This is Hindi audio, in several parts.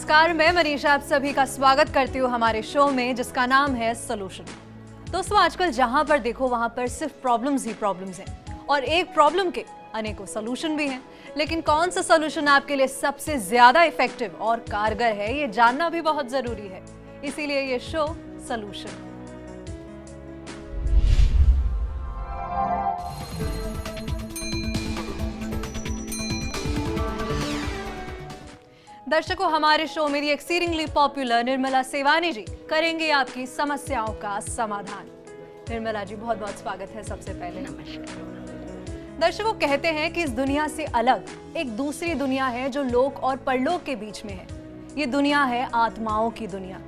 नमस्कार, मैं मनीषा आप सभी का स्वागत करती हूँ हमारे शो में जिसका नाम है सोल्यूशन। दोस्तों, आजकल जहाँ पर देखो वहाँ पर सिर्फ प्रॉब्लम्स ही प्रॉब्लम्स हैं और एक प्रॉब्लम के अनेकों सोल्यूशन भी हैं। लेकिन कौन सा सोल्यूशन आपके लिए सबसे ज्यादा इफेक्टिव और कारगर है, ये जानना भी बहुत जरूरी है। इसीलिए ये शो सोल्यूशन। दर्शकों, हमारे शो में एक्सीडिंगली पॉपुलर निर्मला सेवानी जी करेंगे आपकी समस्याओं का समाधान। निर्मला जी, बहुत बहुत स्वागत है। सबसे पहले नमस्कार। दर्शकों, कहते हैं कि इस दुनिया से अलग एक दूसरी दुनिया है जो लोक और परलोक के बीच में है। ये दुनिया है आत्माओं की दुनिया।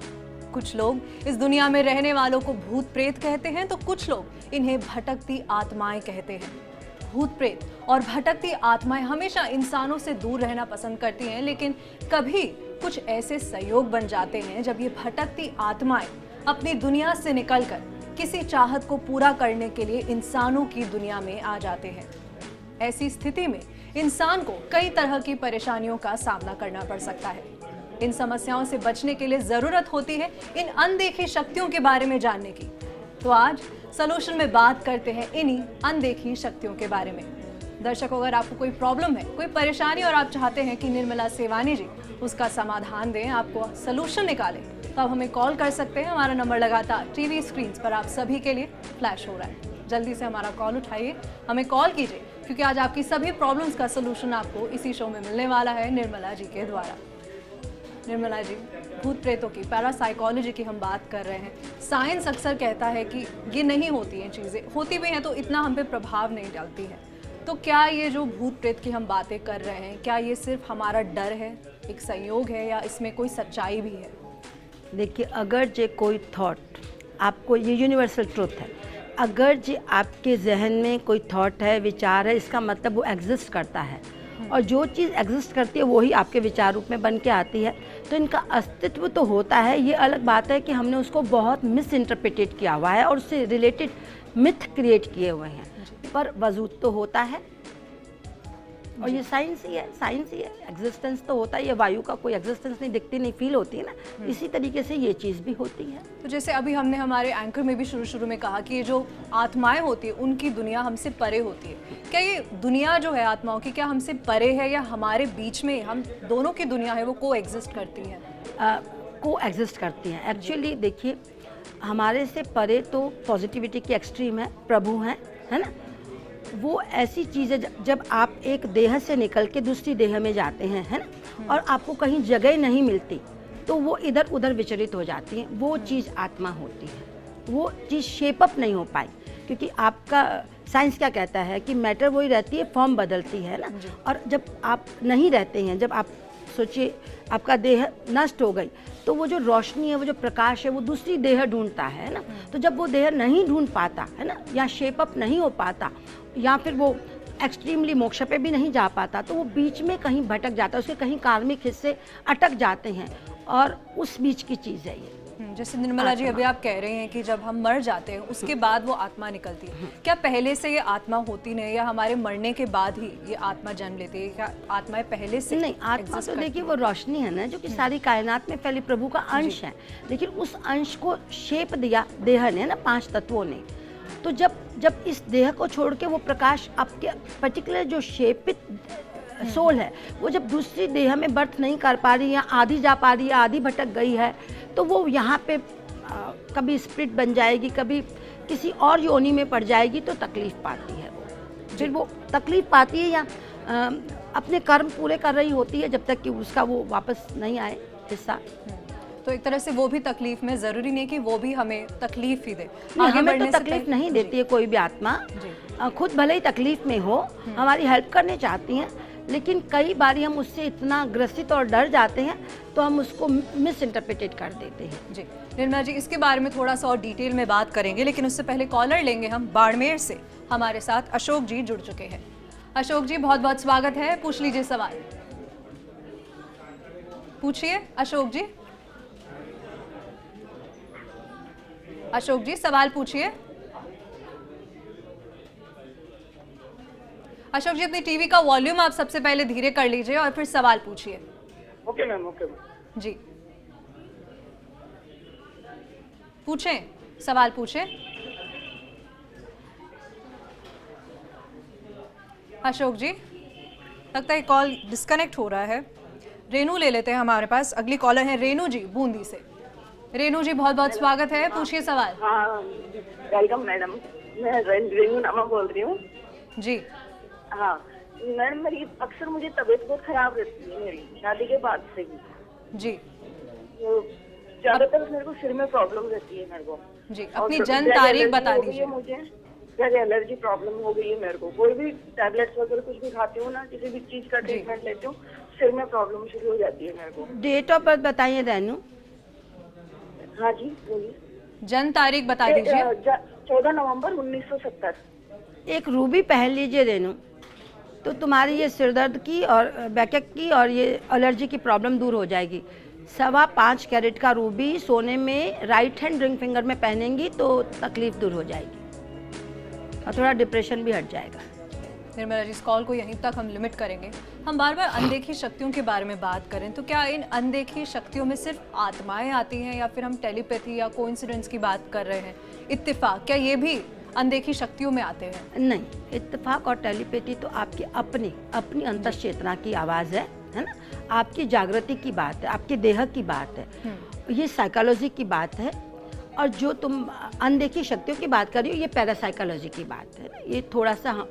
कुछ लोग इस दुनिया में रहने वालों को भूत प्रेत कहते हैं तो कुछ लोग इन्हें भटकती आत्माएं कहते हैं। भूत प्रेत और भटकती आत्माएं हमेशा इंसानों से दूर रहना पसंद करती हैं, लेकिन कभी कुछ ऐसे संयोग बन जाते हैं जब ये भटकती आत्माएं अपनी दुनिया से निकलकर किसी चाहत को पूरा करने के लिए इंसानों की दुनिया में आ जाते हैं। ऐसी स्थिति में इंसान को कई तरह की परेशानियों का सामना करना पड़ सकता है। इन समस्याओं से बचने के लिए जरूरत होती है इन अनदेखी शक्तियों के बारे में जानने की। तो आज सोल्यूशन में बात करते हैं इन्हीं अनदेखी शक्तियों के बारे में। दर्शकों, अगर आपको कोई प्रॉब्लम है, कोई परेशानी और आप चाहते हैं कि निर्मला सेवानी जी उसका समाधान दें, आपको सोल्यूशन निकालें, तो आप हमें कॉल कर सकते हैं। हमारा नंबर लगातार टीवी स्क्रीन पर आप सभी के लिए फ्लैश हो रहा है। जल्दी से हमारा कॉल उठाइए, हमें कॉल कीजिए, क्योंकि आज आपकी सभी प्रॉब्लम्स का सोल्यूशन आपको इसी शो में मिलने वाला है निर्मला जी के द्वारा। निर्मला जी, भूत प्रेतों की, पैरासाइकोलॉजी की हम बात कर रहे हैं। साइंस अक्सर कहता है कि ये नहीं होती हैं चीज़ें, होती भी हैं तो इतना हम पे प्रभाव नहीं डालती है। तो क्या ये जो भूत प्रेत की हम बातें कर रहे हैं, क्या ये सिर्फ हमारा डर है, एक संयोग है, या इसमें कोई सच्चाई भी है? देखिए, अगर जे कोई थॉट आपको, ये यूनिवर्सल ट्रुथ है, अगर जे आपके जहन में कोई थॉट है, विचार है, इसका मतलब वो एग्जिस्ट करता है। और जो चीज़ एग्जिस्ट करती है वही आपके विचार रूप में बन के आती है। तो इनका अस्तित्व तो होता है। ये अलग बात है कि हमने उसको बहुत मिस इंटरप्रिटेट किया हुआ है और उससे रिलेटेड मिथ क्रिएट किए हुए हैं, पर वजूद तो होता है। और ये साइंस ही है, साइंस ही है। एग्जिस्टेंस तो होता है। ये वायु का कोई एग्जिस्टेंस नहीं दिखती, नहीं फील होती है ना, इसी तरीके से ये चीज़ भी होती है। तो जैसे अभी हमने हमारे एंकर में भी शुरू में कहा कि ये जो आत्माएं होती है उनकी दुनिया हमसे परे होती है। क्या ये दुनिया जो है आत्माओं की, क्या हमसे परे है या हमारे बीच में हम दोनों की दुनिया है वो को एग्जिस्ट करती है? को एग्जिस्ट करती हैं। एक्चुअली देखिए, हमारे से परे तो पॉजिटिविटी की एक्सट्रीम है, प्रभु हैं, है ना। वो ऐसी चीज़ है जब आप एक देह से निकल के दूसरी देह में जाते हैं, है ना, और आपको कहीं जगह नहीं मिलती तो वो इधर उधर विचलित हो जाती है। वो चीज़ आत्मा होती है। वो चीज़ शेप अप नहीं हो पाई, क्योंकि आपका साइंस क्या कहता है कि मैटर वही रहती है, फॉर्म बदलती है ना। और जब आप नहीं रहते हैं, जब आप सोचिए आपका देह नष्ट हो गई, तो वो जो रोशनी है, वो जो प्रकाश है, वो दूसरी देह ढूंढता है ना। तो जब वो देह नहीं ढूंढ पाता है ना, या शेप अप नहीं हो पाता, या फिर वो एक्सट्रीमली मोक्ष पे भी नहीं जा पाता, तो वो बीच में कहीं भटक जाता है, उसके कहीं कार्मिक हिस्से अटक जाते हैं, और उस बीच की चीज़ है ये। जैसे निर्मला जी, अभी आप कह रहे हैं कि जब हम मर जाते हैं उसके बाद वो आत्मा निकलती है। क्या पहले से ये आत्मा होती नहीं, या हमारे मरने के बाद ही ये आत्मा जन्म लेती है? क्या आत्माएं पहले से नहीं? आत्मा तो देखिए वो रोशनी है ना, जो कि सारी कायनात में फैली प्रभु का अंश है, लेकिन उस अंश को शेप दिया देह ने ना, 5 तत्वों ने। तो जब इस देह को छोड़ के वो प्रकाश आपके पर्टिकुलर जो शेपित सोल है, वो जब दूसरी देह में बर्थ नहीं कर पा रही, या आधी जा पा रही है, आधी भटक गई है, तो वो यहाँ पे कभी स्प्रिट बन जाएगी, कभी किसी और योनि में पड़ जाएगी, तो तकलीफ पाती है। फिर वो तकलीफ पाती है या अपने कर्म पूरे कर रही होती है, जब तक कि उसका वो वापस नहीं आए हिस्सा। तो एक तरह से वो भी तकलीफ में, जरूरी नहीं कि वो भी हमें तकलीफ ही दे। आगे हमें तो तकलीफ नहीं देती है कोई भी आत्मा, खुद भले ही तकलीफ में हो, हमारी हेल्प करने चाहती हैं, लेकिन कई बार हम उससे इतना ग्रसित और डर जाते हैं तो हम उसको मिस इंटरप्रिटेट कर देते हैं। जी निर्मला जी, इसके बारे में थोड़ा सा और डिटेल में बात करेंगे, लेकिन उससे पहले कॉलर लेंगे हम। बाड़मेर से हमारे साथ अशोक जी जुड़ चुके हैं। अशोक जी, बहुत बहुत स्वागत है। पूछ लीजिए सवाल, पूछिए अशोक जी। अशोक जी, सवाल पूछिए। अशोक जी, अपनी टीवी का वॉल्यूम आप सबसे पहले धीरे कर लीजिए और फिर सवाल पूछिए। Okay ma'am, okay ma'am. जी, पूछें, सवाल पूछें। अशोक जी, लगता है कॉल डिस्कनेक्ट हो रहा है। रेनू ले लेते हैं हमारे पास, अगली कॉलर है रेनू जी बूंदी से। रेनू जी बहुत बहुत स्वागत है, पूछिए सवाल। हाँ, वेलकम मैडम। मैं रेनू नामा बोल रही हूँ। जी, हाँ मैडम, मेरी अक्सर मुझे तबीयत बहुत खराब रहती है मेरी शादी के बाद से ही। जी, तो ज्यादातर मेरे को सिर में प्रॉब्लम रहती है मेरे को। जी, और अपनी ड्रग जन्म तारीख एलर्जी बता हो गई है दीजिए। मुझे ड्रग एलर्जी प्रॉब्लम हो गई है मेरे को। कोई भी टैबलेट्स वगैरह कुछ भी खाती हूँ ना, किसी भी चीज का ट्रीटमेंट लेती हूँ, सिर में प्रॉब्लम शुरू हो जाती है मेरे को। डेट ऑफ बर्थ बताइए रेनू। हाँ जी बोलिए। जन्म तारीख बता दीजिए। 14 नवंबर 1970। एक रूबी पहन लीजिए रेनू, तो तुम्हारी ये सिरदर्द की और बैकएक की और ये एलर्जी की प्रॉब्लम दूर हो जाएगी। 5.25 कैरेट का रूबी सोने में राइट हैंड रिंग फिंगर में पहनेंगी तो तकलीफ दूर हो जाएगी और थोड़ा डिप्रेशन भी हट जाएगा। निर्मला जी, इस कॉल को यहीं तक हम लिमिट करेंगे। हम बार बार अनदेखी शक्तियों के बारे में बात करें तो क्या इन अनदेखी शक्तियों में सिर्फ आत्माएं आती हैं या फिर हम टेलीपैथी या कोइंसिडेंस की बात कर रहे हैं? इत्तेफाक, क्या ये भी अनदेखी शक्तियों में आते हैं? नहीं, इत्तेफाक और टेलीपैथी तो आपकी अपनी अंतस चेतना की आवाज़ है ना, आपकी जागृति की बात है, आपके देह की बात है, ये साइकोलॉजी की बात है। और जो तुम अनदेखी शक्तियों की बात कर रही हो ये पैरासाइकोलॉजी की बात है, ये थोड़ा सा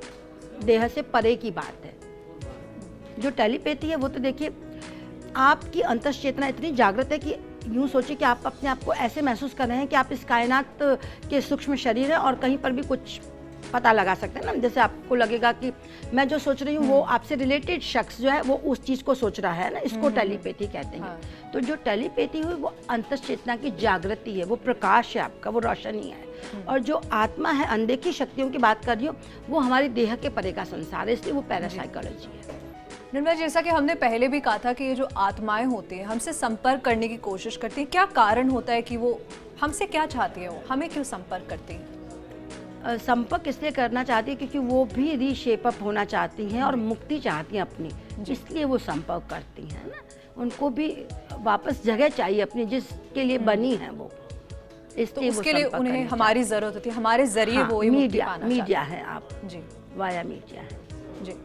देह से परे की बात है। जो टेलीपैथी है वो तो देखिए आपकी अंतस चेतना इतनी जागृत है कि यूँ सोचिए कि आप अपने आप को ऐसे महसूस कर रहे हैं कि आप इस कायनात के सूक्ष्म शरीर हैं और कहीं पर भी कुछ पता लगा सकते हैं ना। जैसे आपको लगेगा कि मैं जो सोच रही हूँ वो आपसे रिलेटेड शख्स जो है वो उस चीज़ को सोच रहा है ना, इसको टेलीपैथी कहते हैं। हाँ। तो जो टेलीपैथी हुई वो अंतस चेतना की जागृति है, वो प्रकाश है आपका, वो रोशनी है। और जो आत्मा है, अनदेखी शक्तियों की बात कर रही हो, वो हमारी देह के परे का संसार है, इसलिए वो पैरासाइकोलॉजी है। निर्मला, जैसा कि हमने पहले भी कहा था कि ये जो आत्माएं होती हैं हमसे संपर्क करने की कोशिश करती हैं, क्या कारण होता है कि वो हमसे क्या चाहती है, वो हमें क्यों संपर्क करती हैं? संपर्क इसलिए करना चाहती है क्योंकि वो भी रीशेप अप होना चाहती हैं और मुक्ति चाहती हैं अपनी, इसलिए वो संपर्क करती हैं ना। उनको भी वापस जगह चाहिए अपनी जिसके लिए बनी है वो, इसलिए तो उसके लिए उन्हें हमारी जरूरत होती है, हमारे जरिए वो मीडिया है आप जी, वाया मीडिया है जी।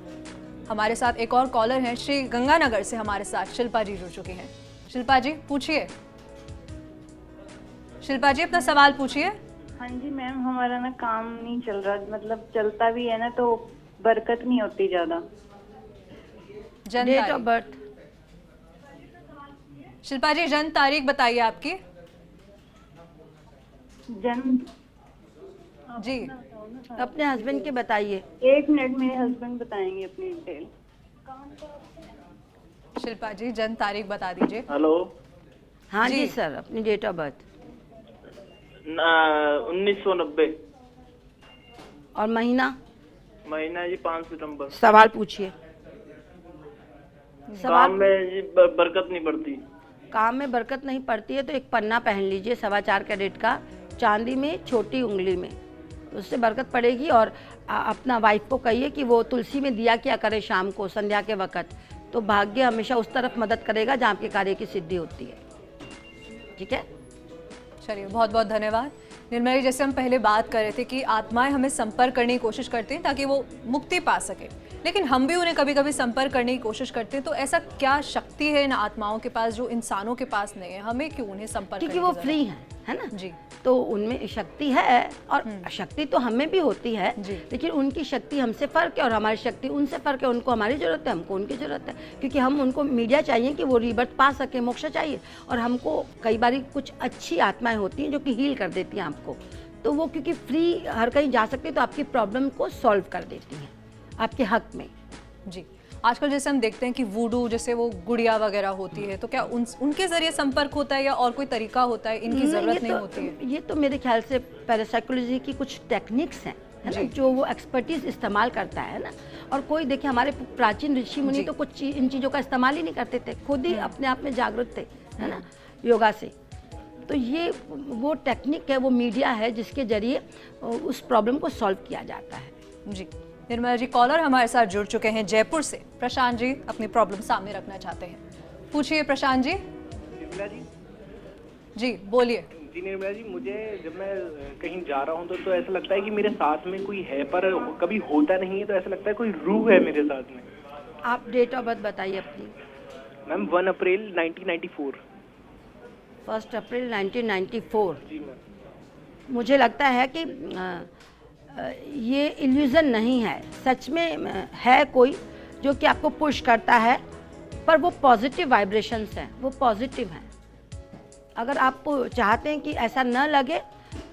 हमारे साथ एक और कॉलर हैं, श्री गंगानगर से हमारे साथ शिल्पा जी जुड़ चुकी हैं। शिल्पा जी पूछिए। शिल्पा जी अपना सवाल पूछिए। हाँ जी मैम, हमारा ना काम नहीं चल रहा, मतलब चलता भी है ना तो बरकत नहीं होती ज्यादा। डेट ऑफ बर्थ शिल्पा जी, जन्म तारीख बताइए आपकी। जन्म जी, अपने हस्बैंड के बताइए। 1 मिनट, मेरे हस्बैंड बताएंगे अपनी डिटेल। शिल्पा जी जन्म तारीख बता दीजिए। हेलो। हाँ जी। जी सर, अपनी डेट ऑफ बर्थ 1990। और महीना महीना जी 5 सितंबर। सवाल पूछिए। काम में जी बरकत नहीं पड़ती। काम में बरकत नहीं पड़ती है तो एक पन्ना पहन लीजिए 4.25 कैरेट का, चांदी में, छोटी उंगली में, उससे बरकत पड़ेगी। और अपना वाइफ को कहिए कि वो तुलसी में दिया किया करे शाम को संध्या के वक़्त, तो भाग्य हमेशा उस तरफ मदद करेगा जहाँ आपके कार्य की सिद्धि होती है। ठीक है, चलिए बहुत बहुत धन्यवाद। निर्मला जी, जैसे हम पहले बात कर रहे थे कि आत्माएं हमें संपर्क करने की कोशिश करती हैं ताकि वो मुक्ति पा सके, लेकिन हम भी उन्हें कभी कभी संपर्क करने की कोशिश करते हैं। तो ऐसा क्या शक्ति है इन आत्माओं के पास जो इंसानों के पास नहीं है? हमें क्यों उन्हें संपर्क क्योंकि वो फ्री है ना जी। तो उनमें शक्ति है और शक्ति तो हमें भी होती है, लेकिन उनकी शक्ति हमसे फर्क है और हमारी शक्ति उनसे फर्क है। उनको हमारी जरूरत है, हमको उनकी जरूरत है, क्योंकि हम उनको मीडिया चाहिए कि वो रीबर्थ पा सके, मोक्ष चाहिए। और हमको कई बार कुछ अच्छी आत्माएं होती हैं जो कि हील कर देती हैं आपको, तो वो क्योंकि फ्री हर कहीं जा सकती है तो आपकी प्रॉब्लम को सॉल्व कर देती हैं आपके हक में। जी, आजकल जैसे हम देखते हैं कि वूडू जैसे वो गुड़िया वगैरह होती है, तो क्या उनके जरिए संपर्क होता है या और कोई तरीका होता है? इनकी जरूरत नहीं होती है। ये तो मेरे ख्याल से पैरासाइकोलॉजी की कुछ टेक्निक्स हैं, है ना, जो वो एक्सपर्टीज इस्तेमाल करता है ना। और कोई देखिए हमारे प्राचीन ऋषि मुनि तो कुछ इन चीज़ों का इस्तेमाल ही नहीं करते थे, खुद ही अपने आप में जागरूक थे, है ना, योगा से। तो ये वो टेक्निक है, वो मीडिया है जिसके जरिए उस प्रॉब्लम को सॉल्व किया जाता है। जी, निर्मला जी, कॉलर हमारे साथ जुड़ चुके हैं जयपुर से। प्रशांत जी अपनी प्रॉब्लम सामने रखना चाहते हैं, पूछिए प्रशांत जी। निर्मला जी। जी बोलिए। जी निर्मला जी, मुझे जब मैं कहीं जा रहा हूँ तो ऐसा लगता है कि मेरे साथ में कोई है, पर कभी होता नहीं है, तो ऐसा लगता है कोई रूह है मेरे साथ में। आप डेट ऑफ बर्थ बताइए अपनी। मैम 1 अप्रैल 1994। 1 अप्रैल 1994। जी मैम। मुझे लगता है कि ये इल्यूज़न नहीं है, सच में है कोई जो कि आपको पुश करता है, पर वो पॉजिटिव वाइब्रेशंस हैं, वो पॉजिटिव हैं। अगर आप चाहते हैं कि ऐसा न लगे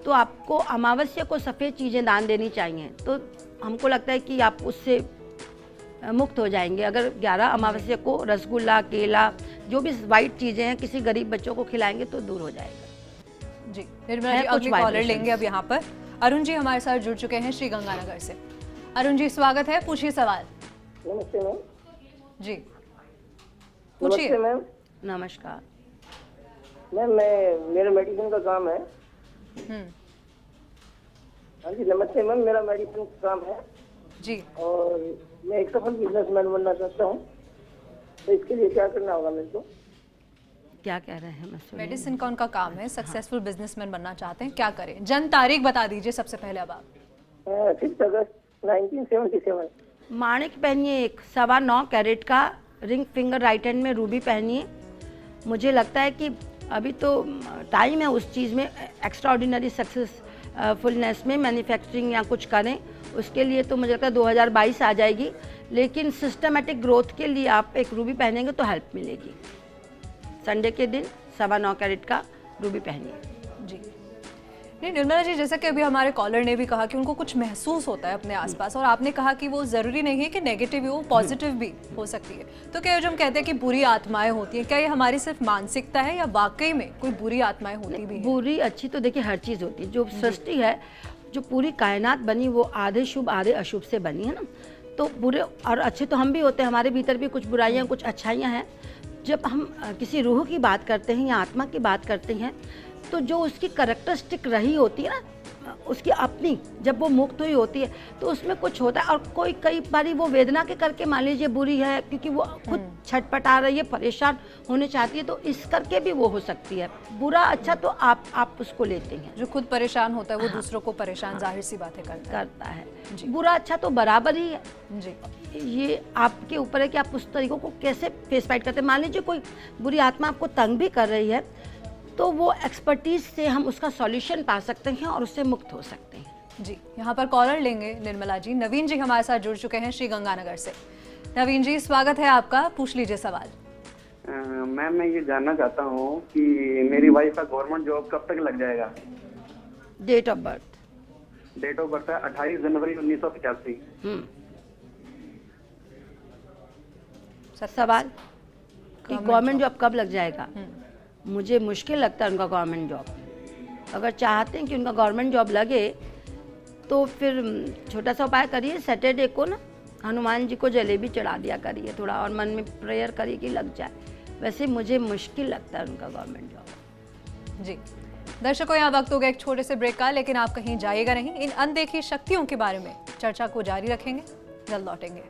तो आपको अमावस्या को सफ़ेद चीज़ें दान देनी चाहिए, तो हमको लगता है कि आप उससे मुक्त हो जाएंगे। अगर 11 अमावस्या को रसगुल्ला, केला, जो भी वाइट चीज़ें हैं किसी गरीब बच्चों को खिलाएंगे तो दूर हो जाएगा। जी निर्मला जी, अगली कॉलर लेंगे अब यहाँ पर। अरुण जी हमारे साथ जुड़ चुके हैं श्री गंगानगर से। अरुण जी स्वागत है, पूछिए सवाल। नमस्ते मैम। जी पूछिए। नमस्ते मैम। नमस्कार मैम, मेरा मेडिसिन का काम है। हाँ जी नमस्ते मैम, मेरा मेडिसिन का काम है जी। और मैं एक सफल बिजनेसमैन बनना चाहता हूँ, तो इसके लिए क्या करना होगा मेरे को? क्या कह रहे हैं? मैं मेडिसिन का उनका काम है, सक्सेसफुल बिजनेसमैन बनना चाहते हैं, क्या करें? जन्म तारीख बता दीजिए सबसे पहले अब आप। 6 अगस्त 1977। माणिक पहनिए, एक 9.25 कैरेट का रिंग फिंगर, राइट हैंड में रूबी पहनिए। मुझे लगता है कि अभी तो टाइम है उस चीज़ में, एक्स्ट्राऑर्डिनरी सक्सेसफुलनेस में मैन्युफैक्चरिंग या कुछ करें, उसके लिए तो मुझे लगता है 2022 आ जाएगी, लेकिन सिस्टमेटिक ग्रोथ के लिए आप एक रूबी पहनेंगे तो हेल्प मिलेगी। संडे के दिन 9.25 कैरेट का रूबी पहनिए। जी नहीं निर्मला जी, जैसा कि अभी हमारे कॉलर ने भी कहा कि उनको कुछ महसूस होता है अपने आसपास, और आपने कहा कि वो ज़रूरी नहीं है कि नेगेटिव ही हो, पॉजिटिव भी हो सकती है, तो क्या जो हम कहते हैं कि बुरी आत्माएं होती हैं, क्या ये हमारी सिर्फ मानसिकता है या वाकई में कोई बुरी आत्माएं होती भी हैं? बुरी अच्छी तो देखिए हर चीज़ होती है, जो सृष्टि है, जो पूरी कायनात बनी वो आधे शुभ आधे अशुभ से बनी है ना, तो बुरे और अच्छे तो हम भी होते हैं, हमारे भीतर भी कुछ बुराइयाँ कुछ अच्छाइयाँ हैं। जब हम किसी रूह की बात करते हैं या आत्मा की बात करते हैं, तो जो उसकी करैक्टरिस्टिक रही होती है ना, उसकी अपनी, जब वो मुक्त हुई होती है तो उसमें कुछ होता है। और कोई कई बारी वो वेदना के करके मान लीजिए बुरी है, क्योंकि वो खुद छटपटा रही है, परेशान होने चाहती है, तो इस करके भी वो हो सकती है। बुरा अच्छा तो आप उसको लेते हैं। जो खुद परेशान होता है वो दूसरों को परेशान जाहिर सी बातें करता है। बुरा अच्छा तो बराबर ही है जी। ये आपके ऊपर है कि आप उस तरीकों को कैसे फेस फाइट करते हैं। मान लीजिए कोई बुरी आत्मा आपको तंग भी कर रही है, तो वो एक्सपर्टीज से हम उसका सॉल्यूशन पा सकते हैं और उससे मुक्त हो सकते हैं। जी यहाँ पर कॉलर लेंगे निर्मला जी। नवीन जी हमारे साथ जुड़ चुके हैं श्री गंगानगर से। नवीन जी स्वागत है आपका, पूछ लीजिए सवाल। मैम मैं ये जानना चाहता हूँ कि मेरी वाइफ का गवर्नमेंट जॉब कब तक लग जाएगा? Date of birth? Date of birth है 28 जनवरी 1985। सवाल कि गवर्नमेंट जॉब कब लग जाएगा? मुझे मुश्किल लगता है उनका गवर्नमेंट जॉब। अगर चाहते हैं कि उनका गवर्नमेंट जॉब लगे तो फिर छोटा सा उपाय करिए, सैटरडे को ना हनुमान जी को जलेबी चढ़ा दिया करिए थोड़ा, और मन में प्रेयर करिए कि लग जाए। वैसे मुझे मुश्किल लगता है उनका गवर्नमेंट जॉब। जी दर्शकों, यहाँ वक्त हो गया एक छोटे से ब्रेक का, लेकिन आप कहीं जाइएगा नहीं। इन अनदेखी शक्तियों के बारे में चर्चा को जारी रखेंगे, जल्द लौटेंगे।